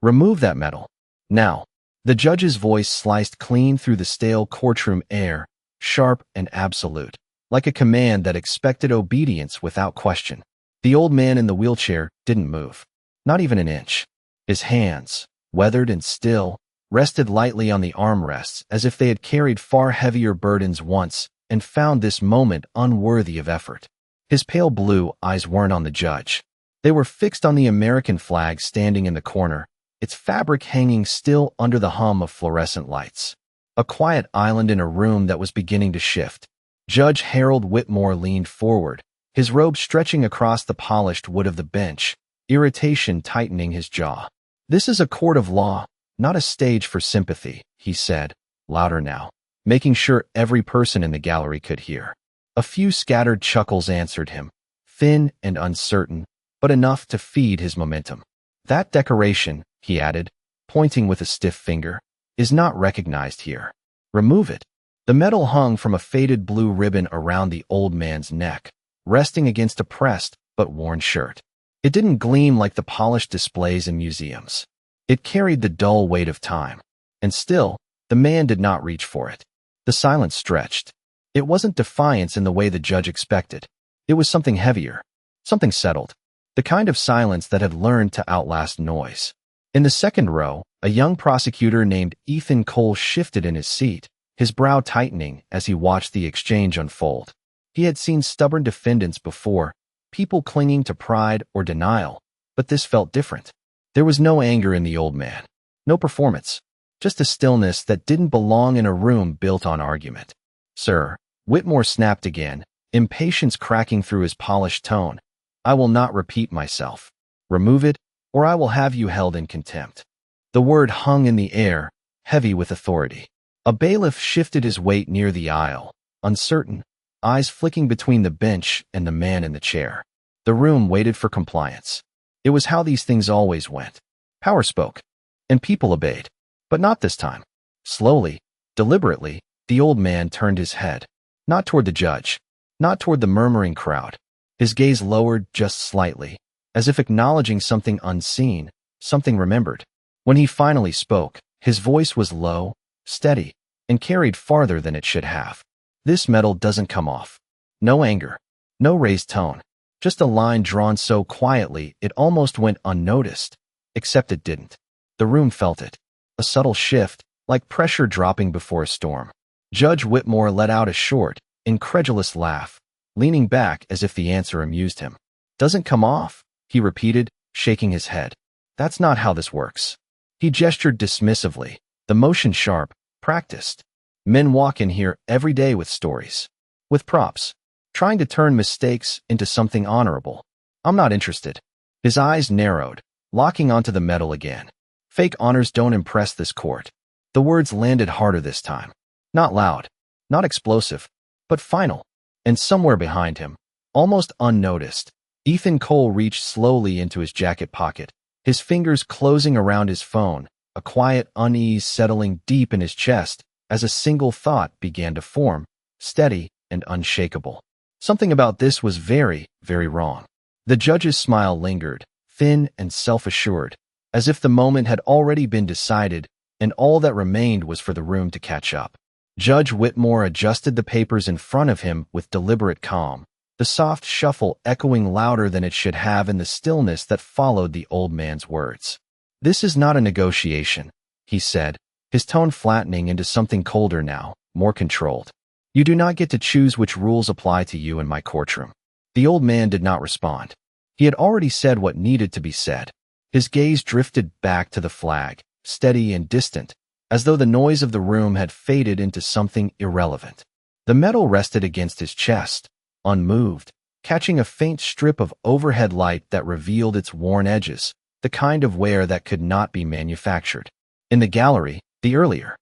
Remove that metal. Now. The judge's voice sliced clean through the stale courtroom air, sharp and absolute, like a command that expected obedience without question. The old man in the wheelchair didn't move, not even an inch. His hands, weathered and still, rested lightly on the armrests as if they had carried far heavier burdens once and found this moment unworthy of effort. His pale blue eyes weren't on the judge. They were fixed on the American flag standing in the corner, its fabric hanging still under the hum of fluorescent lights. A quiet island in a room that was beginning to shift. Judge Harold Whitmore leaned forward, his robe stretching across the polished wood of the bench, irritation tightening his jaw. "This is a court of law, not a stage for sympathy," he said, louder now, making sure every person in the gallery could hear. A few scattered chuckles answered him, thin and uncertain, but enough to feed his momentum. "That decoration," he added, pointing with a stiff finger, "is not recognized here. Remove it." The metal hung from a faded blue ribbon around the old man's neck, resting against a pressed but worn shirt. It didn't gleam like the polished displays in museums. It carried the dull weight of time. And still, the man did not reach for it. The silence stretched. It wasn't defiance in the way the judge expected. It was something heavier, something settled, the kind of silence that had learned to outlast noise. In the second row, a young prosecutor named Ethan Cole shifted in his seat, his brow tightening as he watched the exchange unfold. He had seen stubborn defendants before, people clinging to pride or denial, but this felt different. There was no anger in the old man, no performance, just a stillness that didn't belong in a room built on argument. "Sir," Whitmore snapped again, impatience cracking through his polished tone, "I will not repeat myself. Remove it, or I will have you held in contempt." The word hung in the air, heavy with authority. A bailiff shifted his weight near the aisle, uncertain, eyes flicking between the bench and the man in the chair. The room waited for compliance. It was how these things always went. Power spoke, and people obeyed. But not this time. Slowly, deliberately, the old man turned his head. Not toward the judge, not toward the murmuring crowd. His gaze lowered just slightly, as if acknowledging something unseen, something remembered. When he finally spoke, his voice was low, steady, and carried farther than it should have. "This metal doesn't come off." No anger, no raised tone, just a line drawn so quietly it almost went unnoticed, except it didn't. The room felt it, a subtle shift, like pressure dropping before a storm. Judge Whitmore let out a short, incredulous laugh, leaning back as if the answer amused him. "Doesn't come off?" he repeated, shaking his head. "That's not how this works." He gestured dismissively, the motion sharp, practiced. "Men walk in here every day with stories, with props, trying to turn mistakes into something honorable. I'm not interested." His eyes narrowed, locking onto the metal again. "Fake honors don't impress this court." The words landed harder this time. Not loud, not explosive, but final. And somewhere behind him, almost unnoticed, Ethan Cole reached slowly into his jacket pocket, his fingers closing around his phone, a quiet unease settling deep in his chest as a single thought began to form, steady and unshakable. Something about this was very, very wrong. The judge's smile lingered, thin and self-assured, as if the moment had already been decided and all that remained was for the room to catch up. Judge Whitmore adjusted the papers in front of him with deliberate calm, the soft shuffle echoing louder than it should have in the stillness that followed the old man's words. "This is not a negotiation," he said, his tone flattening into something colder now, more controlled. "You do not get to choose which rules apply to you in my courtroom." The old man did not respond. He had already said what needed to be said. His gaze drifted back to the flag, steady and distant, as though the noise of the room had faded into something irrelevant. The metal rested against his chest, unmoved, catching a faint strip of overhead light that revealed its worn edges, the kind of wear that could not be manufactured. In the gallery, the earlier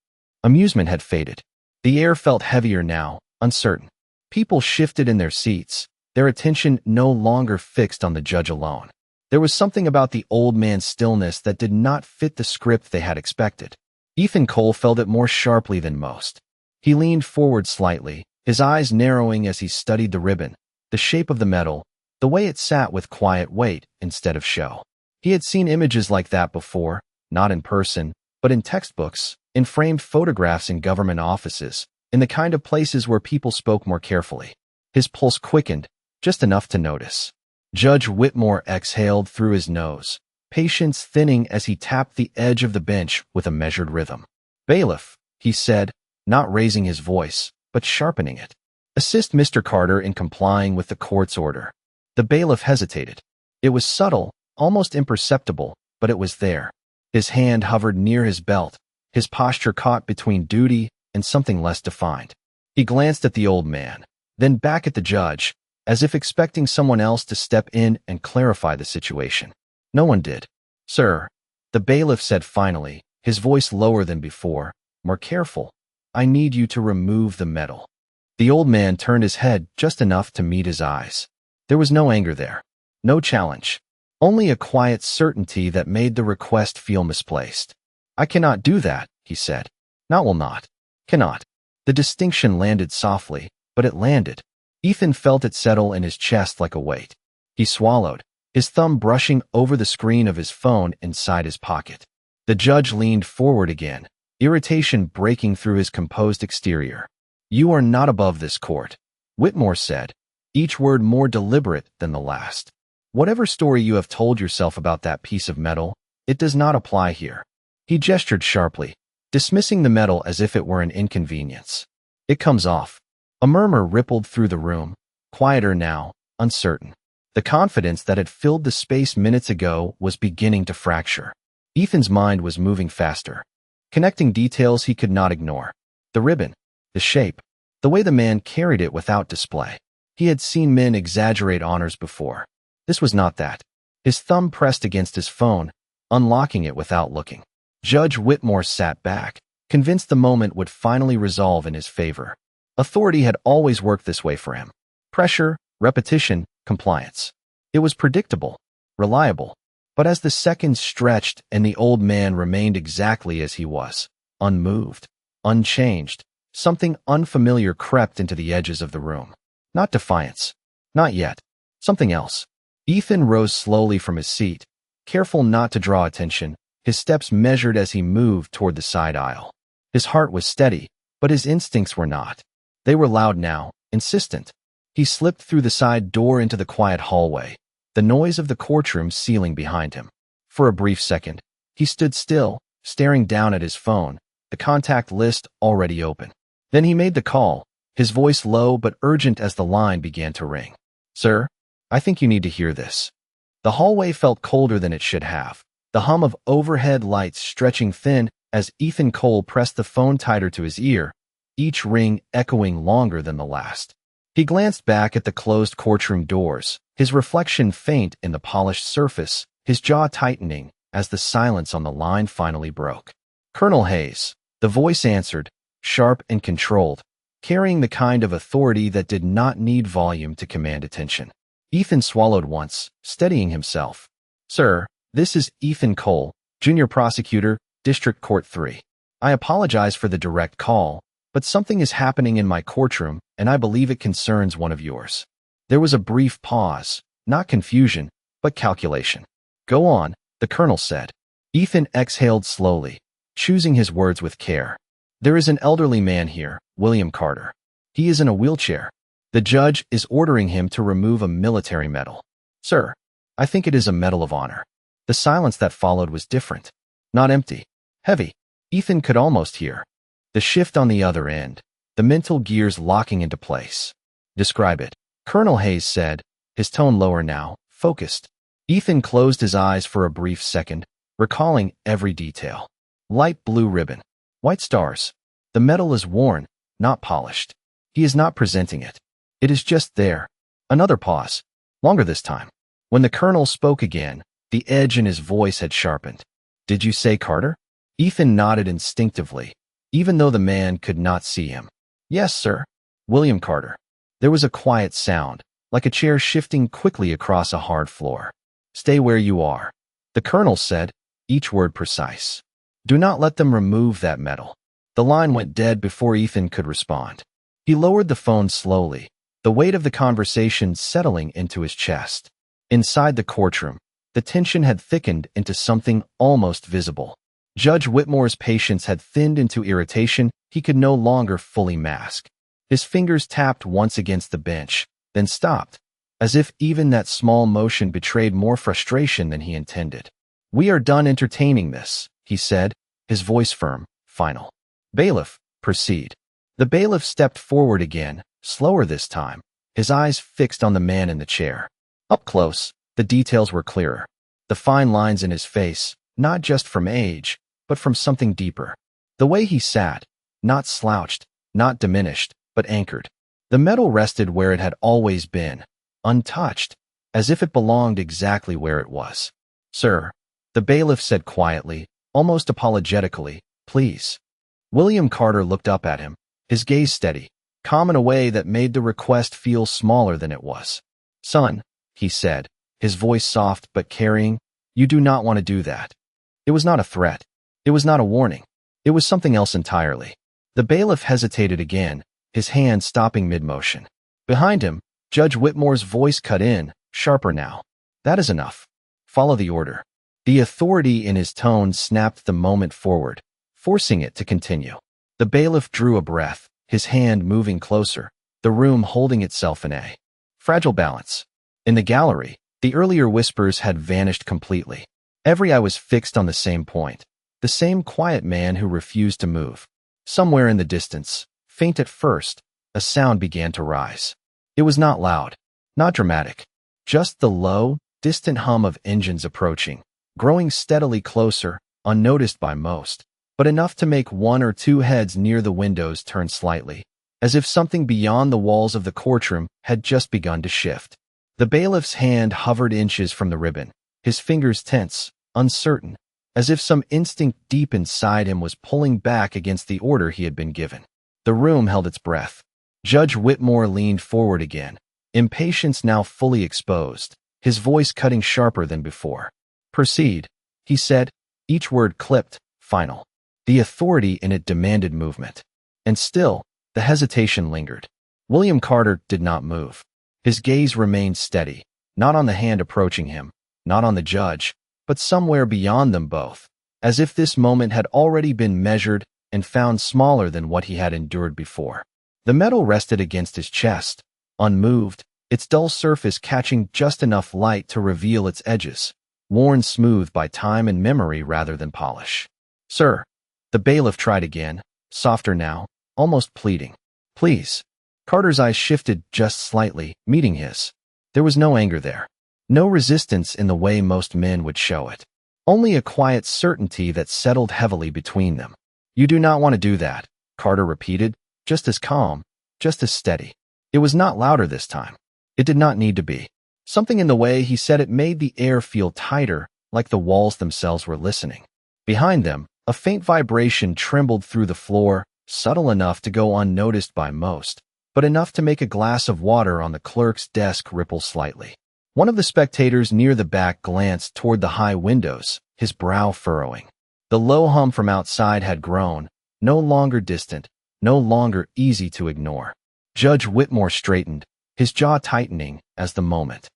amusement had faded. The air felt heavier now, uncertain. People shifted in their seats, their attention no longer fixed on the judge alone. There was something about the old man's stillness that did not fit the script they had expected. Ethan Cole felt it more sharply than most. He leaned forward slightly, his eyes narrowing as he studied the ribbon, the shape of the metal, the way it sat with quiet weight instead of show. He had seen images like that before, not in person, but in textbooks, in framed photographs in government offices, in the kind of places where people spoke more carefully. His pulse quickened, just enough to notice. Judge Whitmore exhaled through his nose, patience thinning as he tapped the edge of the bench with a measured rhythm. "Bailiff," he said, not raising his voice, but sharpening it. "Assist Mr. Carter in complying with the court's order." The bailiff hesitated. It was subtle, almost imperceptible, but it was there. His hand hovered near his belt, his posture caught between duty and something less defined. He glanced at the old man, then back at the judge, as if expecting someone else to step in and clarify the situation. No one did. "Sir," the bailiff said finally, his voice lower than before, more careful, "I need you to remove the medal." The old man turned his head just enough to meet his eyes. There was no anger there, no challenge, only a quiet certainty that made the request feel misplaced. "I cannot do that," he said. "Not will not. Cannot." The distinction landed softly, but it landed. Ethan felt it settle in his chest like a weight. He swallowed, his thumb brushing over the screen of his phone inside his pocket. The judge leaned forward again, irritation breaking through his composed exterior. "You are not above this court," Whitmore said, each word more deliberate than the last. "Whatever story you have told yourself about that piece of metal, it does not apply here." He gestured sharply, dismissing the metal as if it were an inconvenience. "It comes off." A murmur rippled through the room, quieter now, uncertain. The confidence that had filled the space minutes ago was beginning to fracture. Ethan's mind was moving faster, connecting details he could not ignore. The ribbon, the shape, the way the man carried it without display. He had seen men exaggerate honors before. This was not that. His thumb pressed against his phone, unlocking it without looking. Judge Whitmore sat back, convinced the moment would finally resolve in his favor. Authority had always worked this way for him. Pressure, repetition, compliance. It was predictable, reliable. But as the seconds stretched and the old man remained exactly as he was, unmoved, unchanged, something unfamiliar crept into the edges of the room. Not defiance. Not yet. Something else. Ethan rose slowly from his seat, careful not to draw attention, his steps measured as he moved toward the side aisle. His heart was steady, but his instincts were not. They were loud now, insistent. He slipped through the side door into the quiet hallway, the noise of the courtroom sealing behind him. For a brief second, he stood still, staring down at his phone, the contact list already open. Then he made the call, his voice low but urgent as the line began to ring. "Sir, I think you need to hear this." The hallway felt colder than it should have, the hum of overhead lights stretching thin as Ethan Cole pressed the phone tighter to his ear, each ring echoing longer than the last. He glanced back at the closed courtroom doors, his reflection faint in the polished surface, his jaw tightening as the silence on the line finally broke. "Colonel Hayes," the voice answered, sharp and controlled, carrying the kind of authority that did not need volume to command attention. Ethan swallowed once, steadying himself. "Sir, this is Ethan Cole, Junior Prosecutor, District Court 3. I apologize for the direct call, but something is happening in my courtroom, and I believe it concerns one of yours." There was a brief pause, not confusion, but calculation. "Go on," the colonel said. Ethan exhaled slowly, choosing his words with care. "There is an elderly man here, William Carter. He is in a wheelchair. The judge is ordering him to remove a military medal." "Sir, I think it is a medal of honor." The silence that followed was different. Not empty. Heavy. Ethan could almost hear the shift on the other end, the mental gears locking into place. "Describe it," Colonel Hayes said, his tone lower now, focused. Ethan closed his eyes for a brief second, recalling every detail. Light blue ribbon. White stars. The medal is worn, not polished. He is not presenting it. It is just there. Another pause. Longer this time. When the colonel spoke again, the edge in his voice had sharpened. "Did you say Carter?" Ethan nodded instinctively, even though the man could not see him. "Yes, sir. William Carter." There was a quiet sound, like a chair shifting quickly across a hard floor. "Stay where you are," the colonel said, each word precise. "Do not let them remove that medal." The line went dead before Ethan could respond. He lowered the phone slowly, the weight of the conversation settling into his chest. Inside the courtroom, the tension had thickened into something almost visible. Judge Whitmore's patience had thinned into irritation he could no longer fully mask. His fingers tapped once against the bench, then stopped, as if even that small motion betrayed more frustration than he intended. "We are done entertaining this," he said, his voice firm, final. "Bailiff, proceed." The bailiff stepped forward again, slower this time, his eyes fixed on the man in the chair. Up close, the details were clearer. The fine lines in his face, not just from age, but from something deeper. The way he sat, not slouched, not diminished, but anchored. The metal rested where it had always been, untouched, as if it belonged exactly where it was. "Sir," the bailiff said quietly, almost apologetically, "please." William Carter looked up at him, his gaze steady, calm in a way that made the request feel smaller than it was. "Son," he said, his voice soft but carrying, "you do not want to do that." It was not a threat. It was not a warning. It was something else entirely. The bailiff hesitated again, his hand stopping mid-motion. Behind him, Judge Whitmore's voice cut in, sharper now. "That is enough. Follow the order." The authority in his tone snapped the moment forward, forcing it to continue. The bailiff drew a breath, his hand moving closer, the room holding itself in a fragile balance. In the gallery, the earlier whispers had vanished completely. Every eye was fixed on the same point, the same quiet man who refused to move. Somewhere in the distance, faint at first, a sound began to rise. It was not loud, not dramatic, just the low, distant hum of engines approaching, growing steadily closer, unnoticed by most, but enough to make one or two heads near the windows turn slightly, as if something beyond the walls of the courtroom had just begun to shift. The bailiff's hand hovered inches from the ribbon, his fingers tense, uncertain, as if some instinct deep inside him was pulling back against the order he had been given. The room held its breath. Judge Whitmore leaned forward again, impatience now fully exposed, his voice cutting sharper than before. "Proceed," he said, each word clipped, final. The authority in it demanded movement. And still, the hesitation lingered. William Carter did not move. His gaze remained steady, not on the hand approaching him, not on the judge, but somewhere beyond them both, as if this moment had already been measured and found smaller than what he had endured before. The metal rested against his chest, unmoved, its dull surface catching just enough light to reveal its edges, worn smooth by time and memory rather than polish. "Sir," the bailiff tried again, softer now, almost pleading. "Please." Carter's eyes shifted just slightly, meeting his. There was no anger there. No resistance in the way most men would show it. Only a quiet certainty that settled heavily between them. "You do not want to do that," Carter repeated, just as calm, just as steady. It was not louder this time. It did not need to be. Something in the way he said it made the air feel tighter, like the walls themselves were listening. Behind them, a faint vibration trembled through the floor, subtle enough to go unnoticed by most, but enough to make a glass of water on the clerk's desk ripple slightly. One of the spectators near the back glanced toward the high windows, his brow furrowing. The low hum from outside had grown, no longer distant, no longer easy to ignore. Judge Whitmore straightened, his jaw tightening as the moment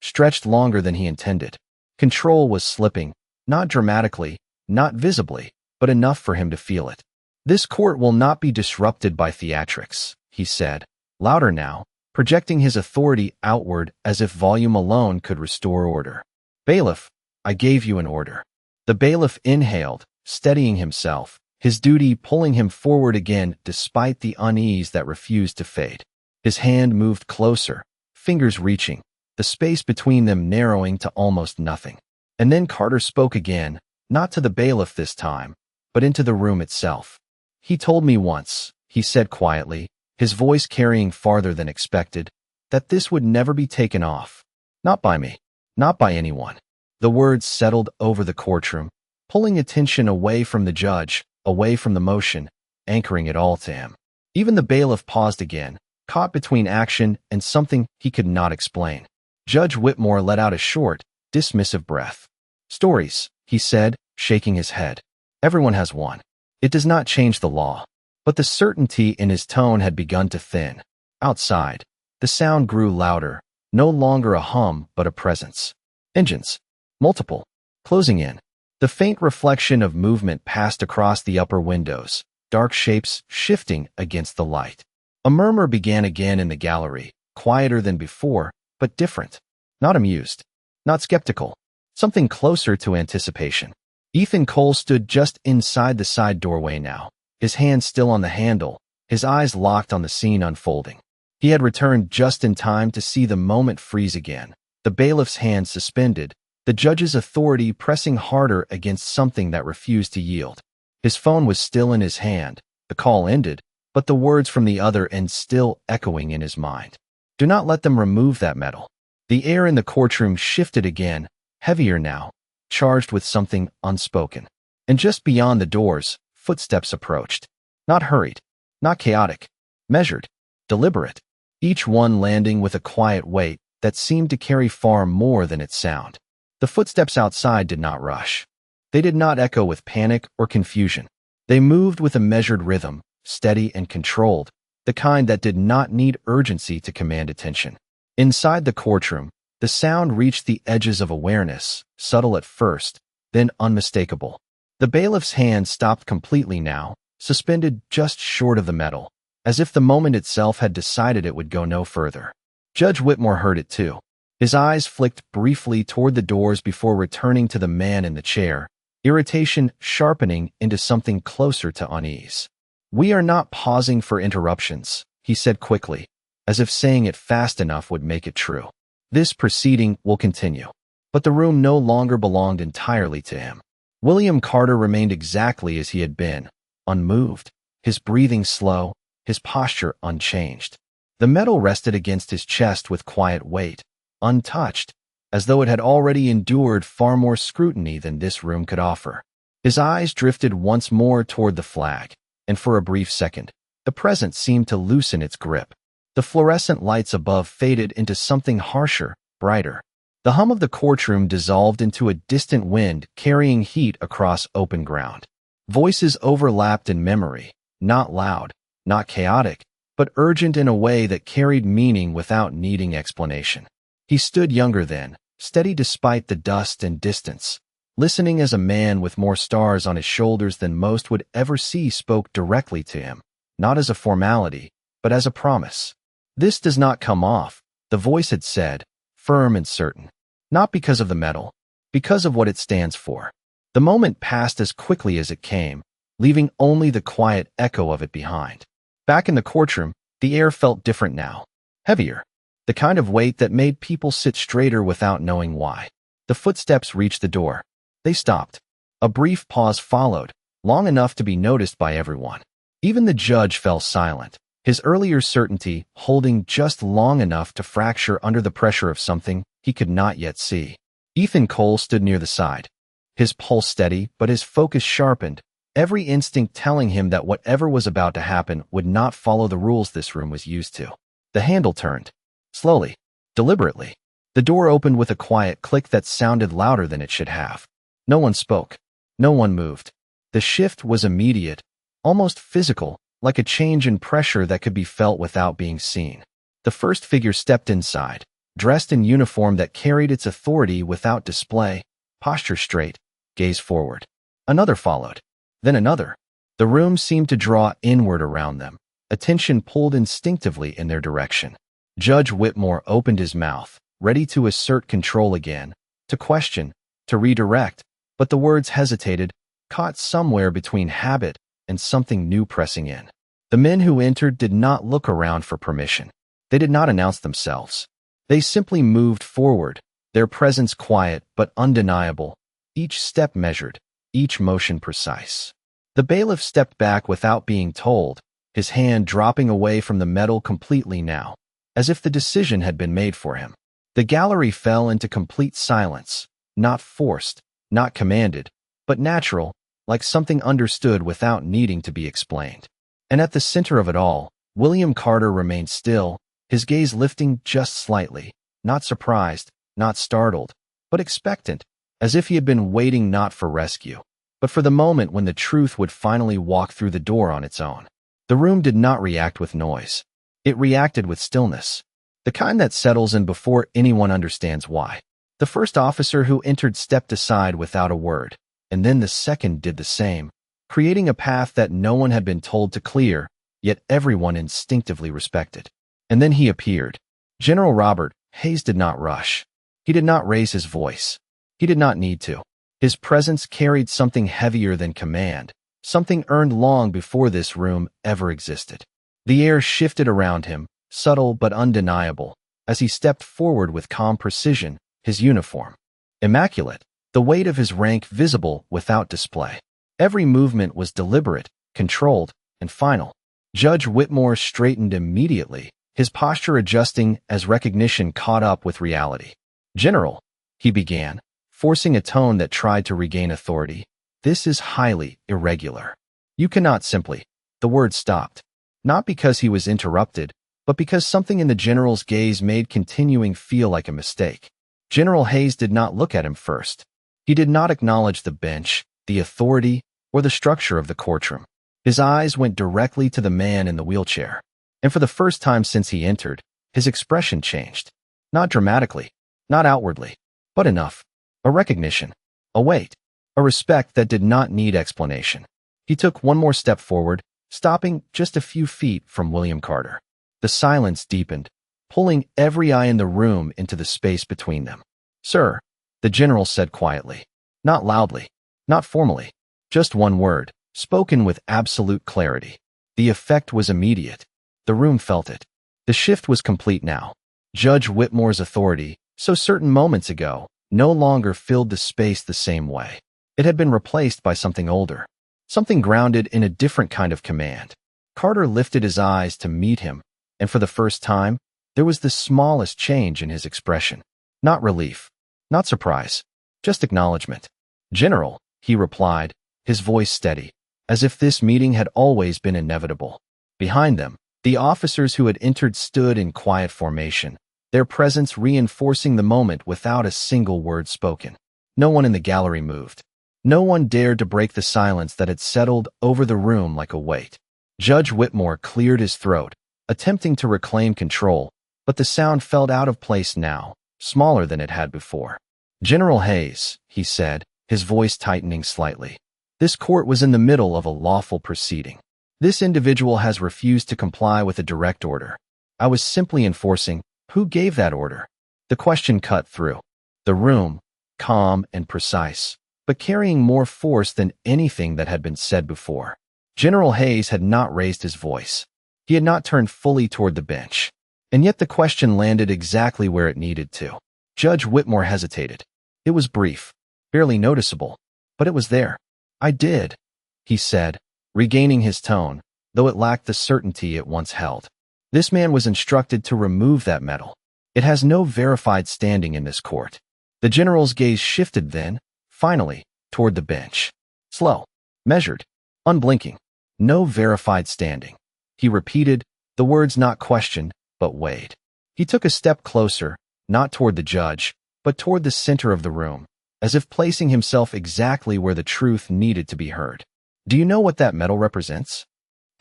stretched longer than he intended. Control was slipping, not dramatically, not visibly, but enough for him to feel it. "This court will not be disrupted by theatrics," he said, louder now, projecting his authority outward as if volume alone could restore order. "Bailiff, I gave you an order." The bailiff inhaled, steadying himself, his duty pulling him forward again despite the unease that refused to fade. His hand moved closer, fingers reaching, the space between them narrowing to almost nothing. And then Carter spoke again, not to the bailiff this time, but into the room itself. "He told me once," he said quietly, his voice carrying farther than expected, "that this would never be taken off. Not by me, not by anyone." The words settled over the courtroom, pulling attention away from the judge, away from the motion, anchoring it all to him. Even the bailiff paused again, caught between action and something he could not explain. Judge Whitmore let out a short, dismissive breath. "Stories," he said, shaking his head. "Everyone has one. It does not change the law." But the certainty in his tone had begun to thin. Outside, the sound grew louder, no longer a hum but a presence. Engines. Multiple. Closing in. The faint reflection of movement passed across the upper windows, dark shapes shifting against the light. A murmur began again in the gallery, quieter than before, but different. Not amused, not skeptical, something closer to anticipation. Ethan Cole stood just inside the side doorway now, his hand still on the handle, his eyes locked on the scene unfolding. He had returned just in time to see the moment freeze again, the bailiff's hand suspended, the judge's authority pressing harder against something that refused to yield. His phone was still in his hand, the call ended, but the words from the other end still echoing in his mind. Do not let them remove that metal. The air in the courtroom shifted again, heavier now, charged with something unspoken. And just beyond the doors, footsteps approached. Not hurried, not chaotic, measured, deliberate, each one landing with a quiet weight that seemed to carry far more than its sound. The footsteps outside did not rush. They did not echo with panic or confusion. They moved with a measured rhythm, steady and controlled, the kind that did not need urgency to command attention. Inside the courtroom, the sound reached the edges of awareness, subtle at first, then unmistakable. The bailiff's hand stopped completely now, suspended just short of the metal, as if the moment itself had decided it would go no further. Judge Whitmore heard it too. His eyes flicked briefly toward the doors before returning to the man in the chair, irritation sharpening into something closer to unease. "We are not pausing for interruptions," he said quickly, as if saying it fast enough would make it true. "This proceeding will continue." But the room no longer belonged entirely to him. William Carter remained exactly as he had been, unmoved, his breathing slow, his posture unchanged. The metal rested against his chest with quiet weight, untouched, as though it had already endured far more scrutiny than this room could offer. His eyes drifted once more toward the flag, and for a brief second, the present seemed to loosen its grip. The fluorescent lights above faded into something harsher, brighter. The hum of the courtroom dissolved into a distant wind carrying heat across open ground. Voices overlapped in memory, not loud, not chaotic, but urgent in a way that carried meaning without needing explanation. He stood younger then, steady despite the dust and distance, listening as a man with more stars on his shoulders than most would ever see spoke directly to him, not as a formality, but as a promise. "This does not come off," the voice had said, firm and certain. "Not because of the metal, because of what it stands for." The moment passed as quickly as it came, leaving only the quiet echo of it behind. Back in the courtroom, the air felt different now, heavier, the kind of weight that made people sit straighter without knowing why. The footsteps reached the door. They stopped. A brief pause followed, long enough to be noticed by everyone. Even the judge fell silent, his earlier certainty holding just long enough to fracture under the pressure of something he could not yet see. Ethan Cole stood near the side, his pulse steady but his focus sharpened, every instinct telling him that whatever was about to happen would not follow the rules this room was used to. The handle turned. Slowly, deliberately. The door opened with a quiet click that sounded louder than it should have. No one spoke. No one moved. The shift was immediate, almost physical, like a change in pressure that could be felt without being seen. The first figure stepped inside, dressed in uniform that carried its authority without display, posture straight, gaze forward. Another followed. Then another. The room seemed to draw inward around them, attention pulled instinctively in their direction. Judge Whitmore opened his mouth, ready to assert control again, to question, to redirect, but the words hesitated, caught somewhere between habit and something new pressing in. The men who entered did not look around for permission. They did not announce themselves. They simply moved forward, their presence quiet but undeniable, each step measured, each motion precise. The bailiff stepped back without being told, his hand dropping away from the metal completely now, as if the decision had been made for him. The gallery fell into complete silence, not forced, not commanded, but natural, like something understood without needing to be explained. And at the center of it all, William Carter remained still, his gaze lifting just slightly, not surprised, not startled, but expectant, as if he had been waiting not for rescue, but for the moment when the truth would finally walk through the door on its own. The room did not react with noise. It reacted with stillness, the kind that settles in before anyone understands why. The first officer who entered stepped aside without a word, and then the second did the same, creating a path that no one had been told to clear, yet everyone instinctively respected. And then he appeared. General Robert Hayes did not rush. He did not raise his voice. He did not need to. His presence carried something heavier than command, something earned long before this room ever existed. The air shifted around him, subtle but undeniable, as he stepped forward with calm precision, his uniform immaculate, the weight of his rank visible without display. Every movement was deliberate, controlled, and final. Judge Whitmore straightened immediately, his posture adjusting as recognition caught up with reality. "General," he began, forcing a tone that tried to regain authority, "this is highly irregular. You cannot simply—" The word stopped, not because he was interrupted, but because something in the general's gaze made continuing feel like a mistake. General Hayes did not look at him first. He did not acknowledge the bench, the authority, or the structure of the courtroom. His eyes went directly to the man in the wheelchair. And for the first time since he entered, his expression changed. Not dramatically, not outwardly, but enough. A recognition, a weight, a respect that did not need explanation. He took one more step forward, stopping just a few feet from William Carter. The silence deepened, pulling every eye in the room into the space between them. "Sir," the general said quietly, not loudly, not formally, just one word, spoken with absolute clarity. The effect was immediate. The room felt it. The shift was complete now. Judge Whitmore's authority, so certain moments ago, no longer filled the space the same way. It had been replaced by something older, something grounded in a different kind of command. Carter lifted his eyes to meet him, and for the first time, there was the smallest change in his expression. Not relief, not surprise, just acknowledgement. "General," he replied, his voice steady, as if this meeting had always been inevitable. Behind them, the officers who had entered stood in quiet formation, their presence reinforcing the moment without a single word spoken. No one in the gallery moved. No one dared to break the silence that had settled over the room like a weight. Judge Whitmore cleared his throat, attempting to reclaim control, but the sound felt out of place now, smaller than it had before. "General Hayes," he said, his voice tightening slightly. "This court was in the middle of a lawful proceeding. This individual has refused to comply with a direct order. I was simply enforcing, who gave that order?" The question cut through. The room, calm and precise, but carrying more force than anything that had been said before. General Hayes had not raised his voice. He had not turned fully toward the bench. And yet the question landed exactly where it needed to. Judge Whitmore hesitated. It was brief, barely noticeable, but it was there. "I did," he said, regaining his tone, though it lacked the certainty it once held. "This man was instructed to remove that medal. It has no verified standing in this court." The general's gaze shifted then, finally, toward the bench. Slow, measured, unblinking. "No verified standing." He repeated, the words not questioned, but weighed. He took a step closer, not toward the judge, but toward the center of the room, as if placing himself exactly where the truth needed to be heard. "Do you know what that medal represents?"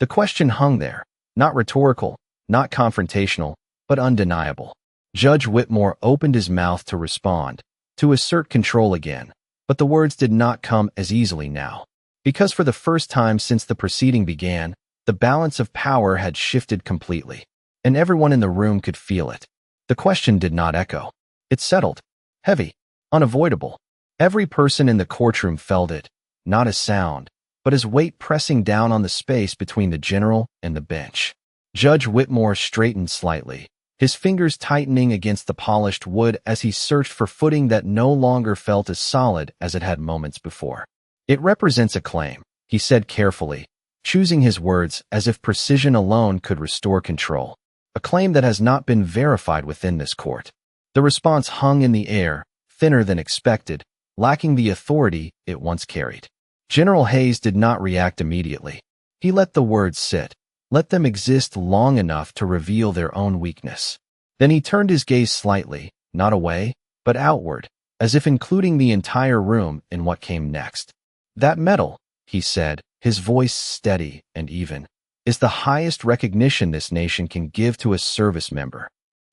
The question hung there, not rhetorical, not confrontational, but undeniable. Judge Whitmore opened his mouth to respond, to assert control again, but the words did not come as easily now. Because for the first time since the proceeding began, the balance of power had shifted completely, and everyone in the room could feel it. The question did not echo. It settled, heavy, unavoidable. Every person in the courtroom felt it, not as sound, but as weight pressing down on the space between the general and the bench. Judge Whitmore straightened slightly, his fingers tightening against the polished wood as he searched for footing that no longer felt as solid as it had moments before. "It represents a claim," he said carefully, choosing his words as if precision alone could restore control. "A claim that has not been verified within this court." The response hung in the air, thinner than expected, lacking the authority it once carried. General Hayes did not react immediately. He let the words sit, let them exist long enough to reveal their own weakness. Then he turned his gaze slightly, not away, but outward, as if including the entire room in what came next. "That medal," he said, his voice steady and even, "is the highest recognition this nation can give to a service member."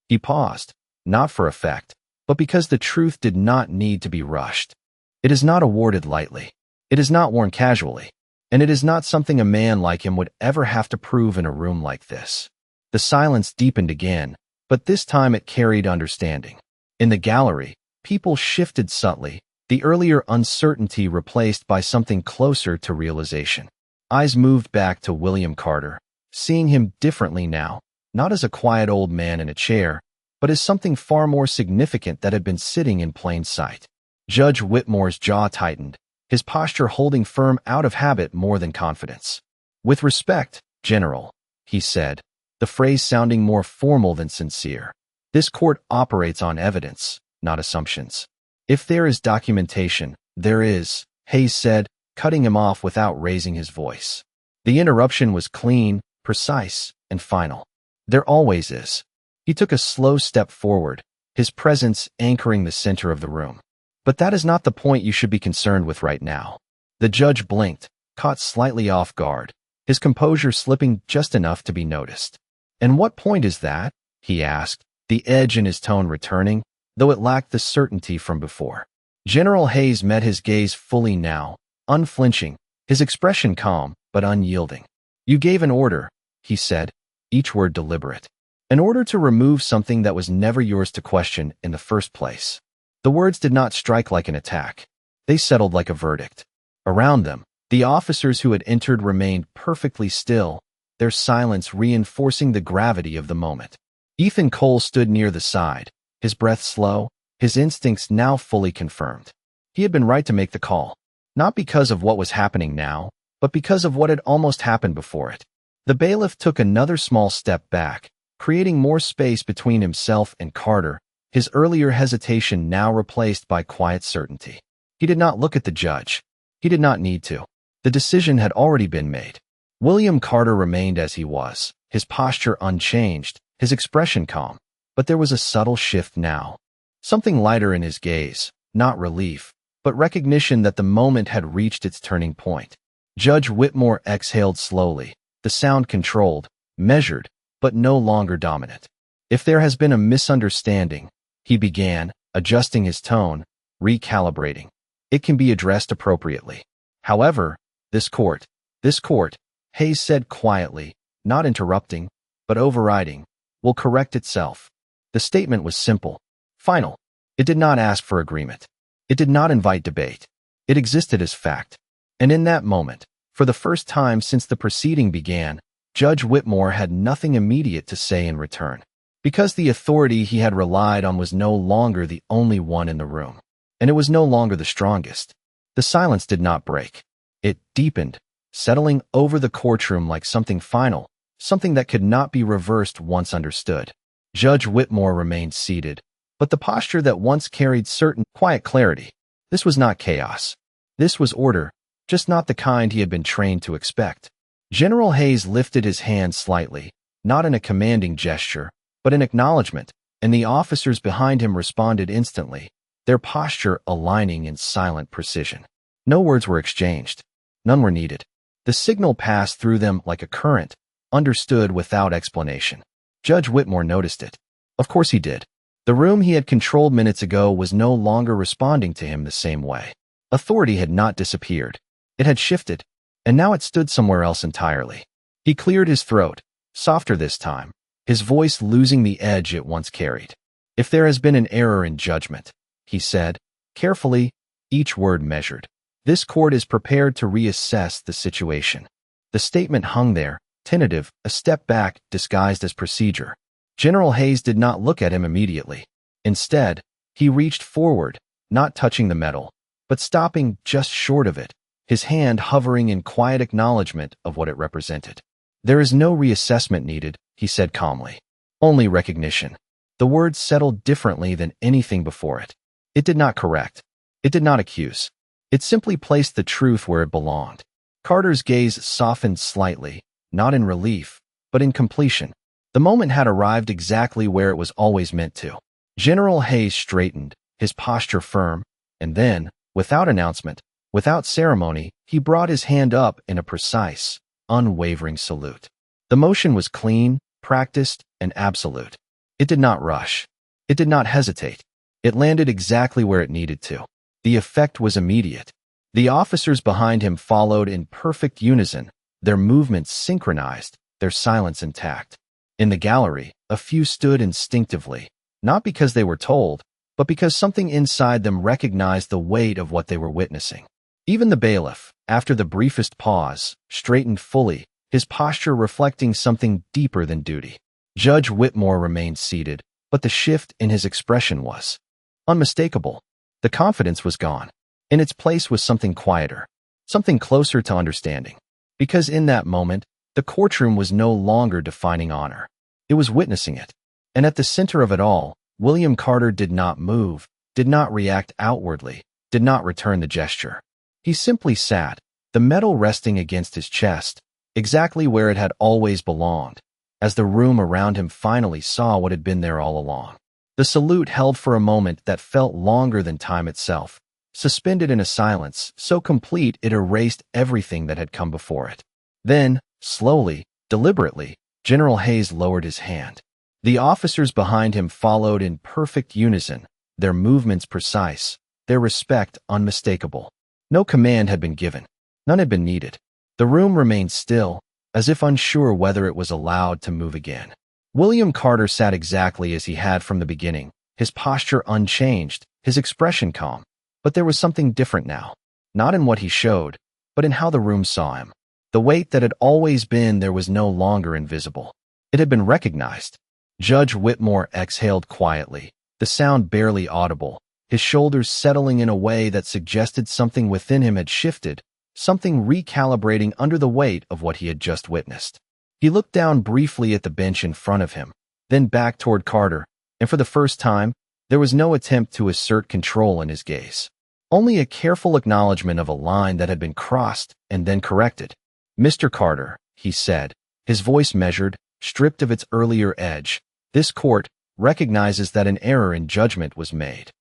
He paused, not for effect, but because the truth did not need to be rushed. "It is not awarded lightly." It is not worn casually, and it is not something a man like him would ever have to prove in a room like this. The silence deepened again, but this time it carried understanding. In the gallery, people shifted subtly, the earlier uncertainty replaced by something closer to realization. Eyes moved back to William Carter, seeing him differently now, not as a quiet old man in a chair, but as something far more significant that had been sitting in plain sight. Judge Whitmore's jaw tightened, his posture holding firm out of habit more than confidence. "With respect, General," he said, the phrase sounding more formal than sincere. "This court operates on evidence, not assumptions. If there is documentation, there is," Hayes said, cutting him off without raising his voice. The interruption was clean, precise, and final. "There always is." He took a slow step forward, his presence anchoring the center of the room. "But that is not the point you should be concerned with right now." The judge blinked, caught slightly off guard, his composure slipping just enough to be noticed. "And what point is that?" he asked, the edge in his tone returning, though it lacked the certainty from before. General Hayes met his gaze fully now, unflinching, his expression calm but unyielding. "You gave an order," he said, each word deliberate. "An order to remove something that was never yours to question in the first place." The words did not strike like an attack. They settled like a verdict. Around them, the officers who had entered remained perfectly still, their silence reinforcing the gravity of the moment. Ethan Cole stood near the side, his breath slow, his instincts now fully confirmed. He had been right to make the call, not because of what was happening now, but because of what had almost happened before it. The bailiff took another small step back, creating more space between himself and Carter, his earlier hesitation now replaced by quiet certainty. He did not look at the judge. He did not need to. The decision had already been made. William Carter remained as he was, his posture unchanged, his expression calm, but there was a subtle shift now. Something lighter in his gaze, not relief, but recognition that the moment had reached its turning point. Judge Whitmore exhaled slowly, the sound controlled, measured, but no longer dominant. "If there has been a misunderstanding," he began, adjusting his tone, recalibrating, "it can be addressed appropriately. However, this court, Hayes said quietly, not interrupting, but overriding, will correct itself." The statement was simple, final. It did not ask for agreement. It did not invite debate. It existed as fact. And in that moment, for the first time since the proceeding began, Judge Whitmore had nothing immediate to say in return. Because the authority he had relied on was no longer the only one in the room, and it was no longer the strongest. The silence did not break. It deepened, settling over the courtroom like something final, something that could not be reversed once understood. Judge Whitmore remained seated, but the posture that once carried certain quiet clarity. This was not chaos. This was order, just not the kind he had been trained to expect. General Hayes lifted his hand slightly, not in a commanding gesture, but in acknowledgement, and the officers behind him responded instantly, their posture aligning in silent precision. No words were exchanged. None were needed. The signal passed through them like a current, understood without explanation. Judge Whitmore noticed it. Of course he did. The room he had controlled minutes ago was no longer responding to him the same way. Authority had not disappeared. It had shifted, and now it stood somewhere else entirely. He cleared his throat, softer this time, his voice losing the edge it once carried. "If there has been an error in judgment," he said, carefully, each word measured, "this court is prepared to reassess the situation." The statement hung there, tentative, a step back, disguised as procedure. General Hayes did not look at him immediately. Instead, he reached forward, not touching the metal, but stopping just short of it, his hand hovering in quiet acknowledgement of what it represented. "There is no reassessment needed," he said calmly. "Only recognition." The words settled differently than anything before it. It did not correct. It did not accuse. It simply placed the truth where it belonged. Carter's gaze softened slightly, not in relief, but in completion. The moment had arrived exactly where it was always meant to. General Hayes straightened, his posture firm, and then, without announcement, without ceremony, he brought his hand up in a precise, unwavering salute. The motion was clean, practiced, and absolute. It did not rush. It did not hesitate. It landed exactly where it needed to. The effect was immediate. The officers behind him followed in perfect unison, their movements synchronized, their silence intact. In the gallery, a few stood instinctively, not because they were told, but because something inside them recognized the weight of what they were witnessing. Even the bailiff, after the briefest pause, straightened fully, his posture reflecting something deeper than duty. Judge Whitmore remained seated, but the shift in his expression was unmistakable. The confidence was gone. In its place was something quieter, something closer to understanding. Because in that moment, the courtroom was no longer defining honor. It was witnessing it. And at the center of it all, William Carter did not move, did not react outwardly, did not return the gesture. He simply sat, the metal resting against his chest, exactly where it had always belonged, as the room around him finally saw what had been there all along. The salute held for a moment that felt longer than time itself, suspended in a silence so complete it erased everything that had come before it. Then, slowly, deliberately, General Hayes lowered his hand. The officers behind him followed in perfect unison, their movements precise, their respect unmistakable. No command had been given. None had been needed. The room remained still, as if unsure whether it was allowed to move again. William Carter sat exactly as he had from the beginning, his posture unchanged, his expression calm. But there was something different now, not in what he showed, but in how the room saw him. The weight that had always been there was no longer invisible. It had been recognized. Judge Whitmore exhaled quietly, the sound barely audible, his shoulders settling in a way that suggested something within him had shifted, something recalibrating under the weight of what he had just witnessed. He looked down briefly at the bench in front of him, then back toward Carter, and for the first time, there was no attempt to assert control in his gaze. Only a careful acknowledgement of a line that had been crossed and then corrected. "Mr. Carter," he said, his voice measured, stripped of its earlier edge, "this court recognizes that an error in judgment was made."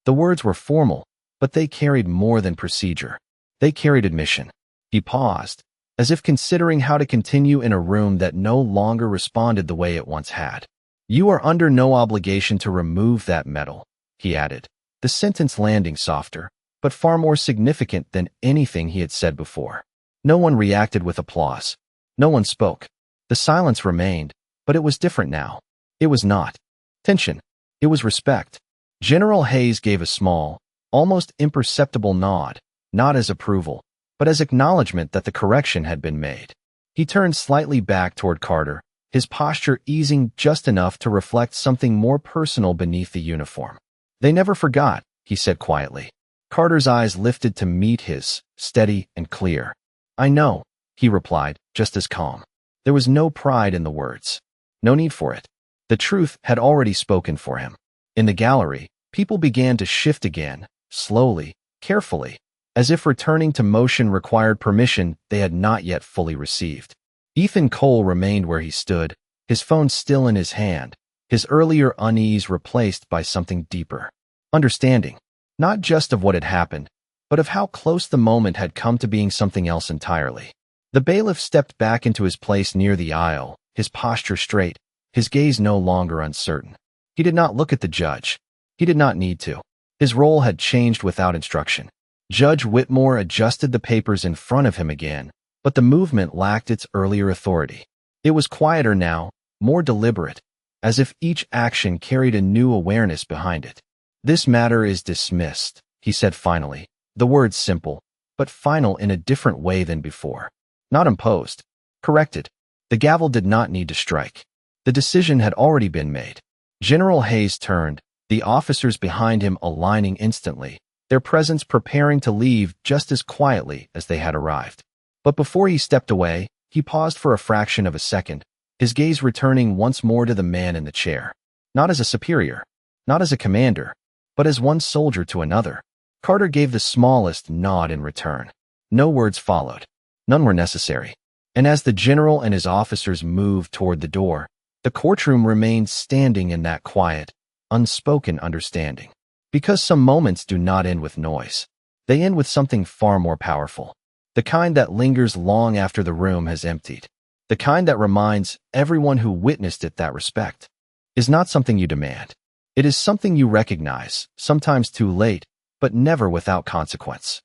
The words were formal, but they carried more than procedure. They carried admission. He paused, as if considering how to continue in a room that no longer responded the way it once had. "You are under no obligation to remove that medal," he added, the sentence landing softer, but far more significant than anything he had said before. No one reacted with applause. No one spoke. The silence remained, but it was different now. It was not tension. It was respect. General Hayes gave a small, almost imperceptible nod, not as approval, but as acknowledgement that the correction had been made. He turned slightly back toward Carter, his posture easing just enough to reflect something more personal beneath the uniform. "They never forgot," he said quietly. Carter's eyes lifted to meet his, steady and clear. "I know," he replied, just as calm. There was no pride in the words. No need for it. The truth had already spoken for him. In the gallery, people began to shift again, slowly, carefully, as if returning to motion required permission they had not yet fully received. Ethan Cole remained where he stood, his phone still in his hand, his earlier unease replaced by something deeper. Understanding, not just of what had happened, but of how close the moment had come to being something else entirely. The bailiff stepped back into his place near the aisle, his posture straight, his gaze no longer uncertain. He did not look at the judge. He did not need to. His role had changed without instruction. Judge Whitmore adjusted the papers in front of him again, but the movement lacked its earlier authority. It was quieter now, more deliberate, as if each action carried a new awareness behind it. "This matter is dismissed," he said finally, the words simple, but final in a different way than before. Not imposed, corrected. The gavel did not need to strike. The decision had already been made. General Hayes turned, the officers behind him aligning instantly, their presence preparing to leave just as quietly as they had arrived. But before he stepped away, he paused for a fraction of a second, his gaze returning once more to the man in the chair. Not as a superior, not as a commander, but as one soldier to another. Carter gave the smallest nod in return. No words followed. None were necessary. And as the general and his officers moved toward the door, the courtroom remained standing in that quiet, unspoken understanding. Because some moments do not end with noise. They end with something far more powerful. The kind that lingers long after the room has emptied. The kind that reminds everyone who witnessed it that respect is not something you demand. It is something you recognize, sometimes too late, but never without consequence.